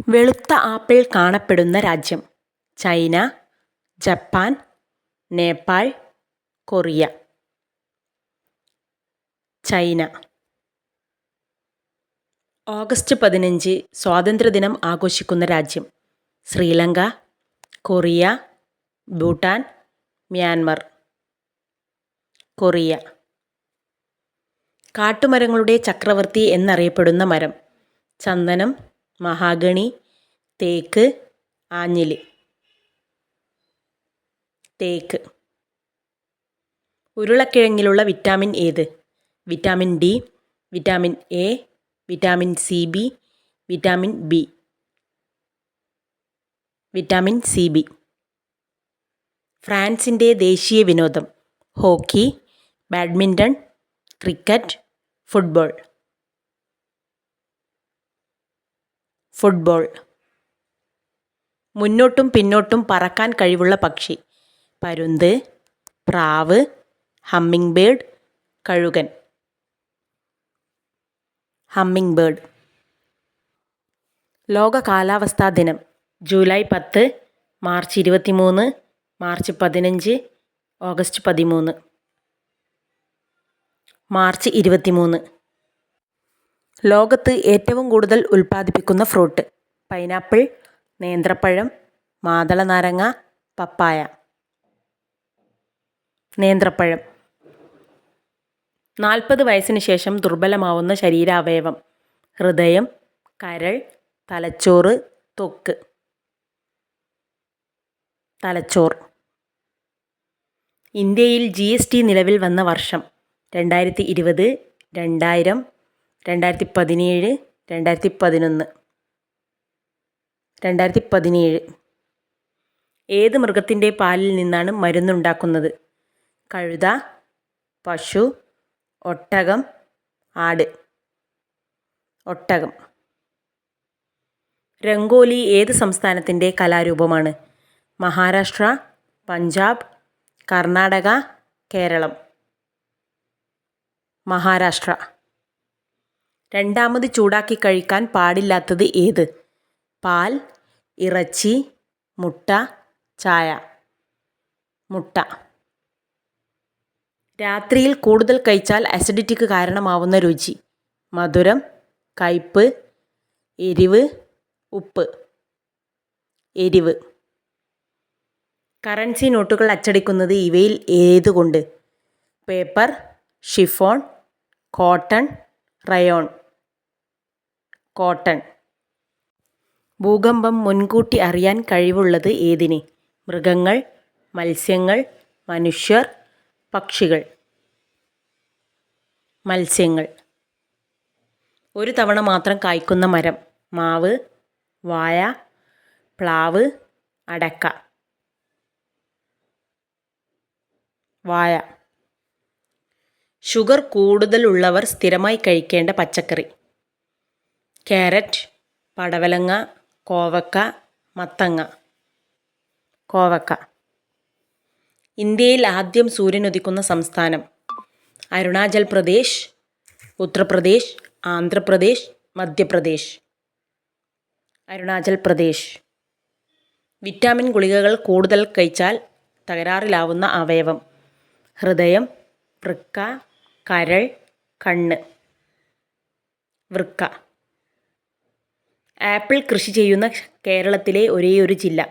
വെളുത്ത ആപ്പിൾ കാണപ്പെടുന്ന രാജ്യം: China, Japan, Nepal, Korea. China. August 15 സ്വാതന്ത്ര്യദിനം ആഘോഷിക്കുന്ന രാജ്യം: Sri Lanka, Korea, Bhutan, Myanmar. Korea. കാട്ടുമരങ്ങളുടെ ചക്രവർത്തി എന്നറിയപ്പെടുന്ന മരം: ചന്ദനം, മഹാഗണി, തേക്ക്, ആഞ്ഞിലി. തേക്ക്. ഉരുളക്കിഴങ്ങിലുള്ള വിറ്റാമിൻ ഏത്? Vitamin D, vitamin A, vitamin C B, vitamin B. Vitamin C B. ഫ്രാൻസിൻ്റെ ദേശീയ വിനോദം: hockey, badminton, cricket, football. Football. മുന്നോട്ടും പിന്നോട്ടും പറക്കാൻ കഴിവുള്ള പക്ഷി: പരുന്ത്, പ്രാവ്, ഹമ്മിങ് ബേർഡ്, കഴുകൻ. Hummingbird. ലോക കാലാവസ്ഥാ ദിനം: July 10, March 23, March 15, August 13. March 23. ലോകത്ത് ഏറ്റവും കൂടുതൽ ഉൽപ്പാദിപ്പിക്കുന്ന ഫ്രൂട്ട്: പൈനാപ്പിൾ, നേന്ത്രപ്പഴം, മാതളനാരങ്ങ, പപ്പായ. നേന്ത്രപ്പഴം. 40 വയസ്സിന് ശേഷം ദുർബലമാവുന്ന ശരീരാവയവം: ഹൃദയം, കരൾ, തലച്ചോറ്, ത്വക്ക്. തലച്ചോർ. ഇന്ത്യയിൽ GST നിലവിൽ വന്ന വർഷം: 2020, 2000, 2017, 2011. 2017. ഏത് മൃഗത്തിൻ്റെ പാലിൽ നിന്നാണ് മരുന്നുണ്ടാക്കുന്നത്? കഴുത, പശു, ഒട്ടകം, ആട്. ഒട്ടകം. രംഗോലി ഏത് സംസ്ഥാനത്തിൻ്റെ കലാരൂപമാണ്? മഹാരാഷ്ട്ര, പഞ്ചാബ്, കർണാടക, കേരളം. മഹാരാഷ്ട്ര. രണ്ടാമത് ചൂടാക്കി കഴിക്കാൻ പാടില്ലാത്തത് ഏത്? പാൽ, ഇറച്ചി, മുട്ട, ചായ. മുട്ട. രാത്രിയിൽ കൂടുതൽ കഴിച്ചാൽ അസിഡിറ്റിക്ക് കാരണമാവുന്ന രുചി: മധുരം, കയ്പ്പ്, എരിവ്, ഉപ്പ്. എരിവ്. കറൻസി നോട്ടുകൾ അച്ചടിക്കുന്നത് ഇവയിൽ ഏതുകൊണ്ട്? Paper, chiffon, cotton, rayon. Cotton. ഭൂകമ്പം മുൻകൂട്ടി അറിയാൻ കഴിവുള്ളത് ഏതിന്? മൃഗങ്ങൾ, മത്സ്യങ്ങൾ, മനുഷ്യർ, പക്ഷികൾ. മത്സ്യങ്ങൾ. ഒരു തവണ മാത്രം കായ്ക്കുന്ന മരം: മാവ്, വാഴ, പ്ലാവ്, അടക്ക. വാഴ. ഷുഗർ കൂടുതലുള്ളവർ സ്ഥിരമായി കഴിക്കേണ്ട പച്ചക്കറി: ക്യാരറ്റ്, പടവലങ്ങ, കോവക്ക, മത്തങ്ങ. കോവക്ക. ഇന്ത്യയിൽ ആദ്യം സൂര്യനുദിക്കുന്ന സംസ്ഥാനം: അരുണാചൽ പ്രദേശ്, ഉത്തർപ്രദേശ്, ആന്ധ്രാപ്രദേശ്, മധ്യപ്രദേശ്. അരുണാചൽ പ്രദേശ്. വിറ്റാമിൻ ഗുളികകൾ കൂടുതൽ കഴിച്ചാൽ തകരാറിലാവുന്ന അവയവം: ഹൃദയം, വൃക്ക, കരൾ, കണ്ണ്. വൃക്ക. ആപ്പിൾ കൃഷി ചെയ്യുന്ന കേരളത്തിലെ ഒരേയൊരു ജില്ല: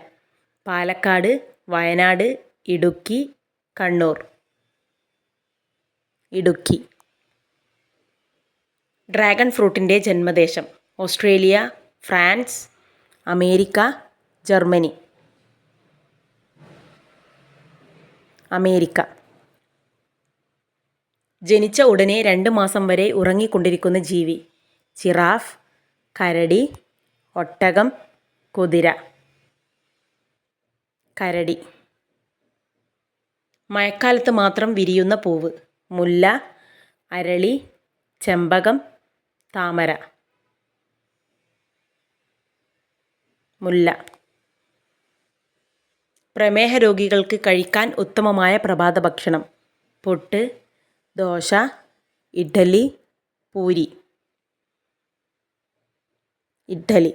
പാലക്കാട്, വയനാട്, ഇടുക്കി, കണ്ണൂർ. ഇടുക്കി. ഡ്രാഗൺ ഫ്രൂട്ടിൻ്റെ ജന്മദേശം: Australia, France, America, Germany. America. ജനിച്ച ഉടനെ 2 മാസം വരെ ഉറങ്ങിക്കൊണ്ടിരിക്കുന്ന ജീവി: ജിറാഫ്, കരടി, ഒട്ടകം, കുതിര. കരടി. മഴക്കാലത്ത് മാത്രം വിരിയുന്ന പൂവ്: മുല്ല, അരളി, ചെമ്പകം, താമര. മുല്ല. പ്രമേഹ രോഗികൾക്ക് കഴിക്കാൻ ഉത്തമമായ പ്രഭാത ഭക്ഷണം: പുട്ട്, ദോശ, ഇഡ്ഡലി, പൂരി. ഇഡ്ഡലി.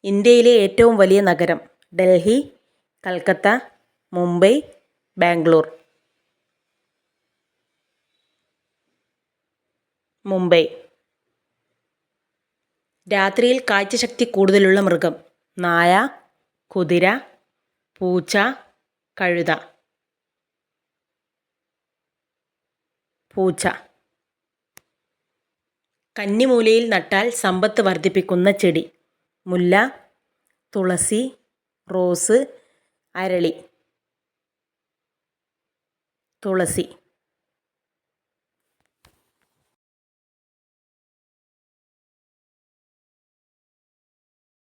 ഇന്ത്യയിലെ ഏറ്റവും വലിയ നഗരം? ഡൽഹി, കൽക്കത്ത, മുംബൈ, ബാംഗ്ലൂർ. മുംബൈ. രാത്രിയിൽ കാഴ്ചശക്തി കൂടുതലുള്ള മൃഗം? നായ, കുതിര, പൂച്ച, കഴുത. പൂച്ച. കന്നിമൂലയിൽ നട്ടാൽ സമ്പത്ത് വർദ്ധിപ്പിക്കുന്ന ചെടി? മുല്ല, തുളസി, റോസ്, അരളി. തുളസി.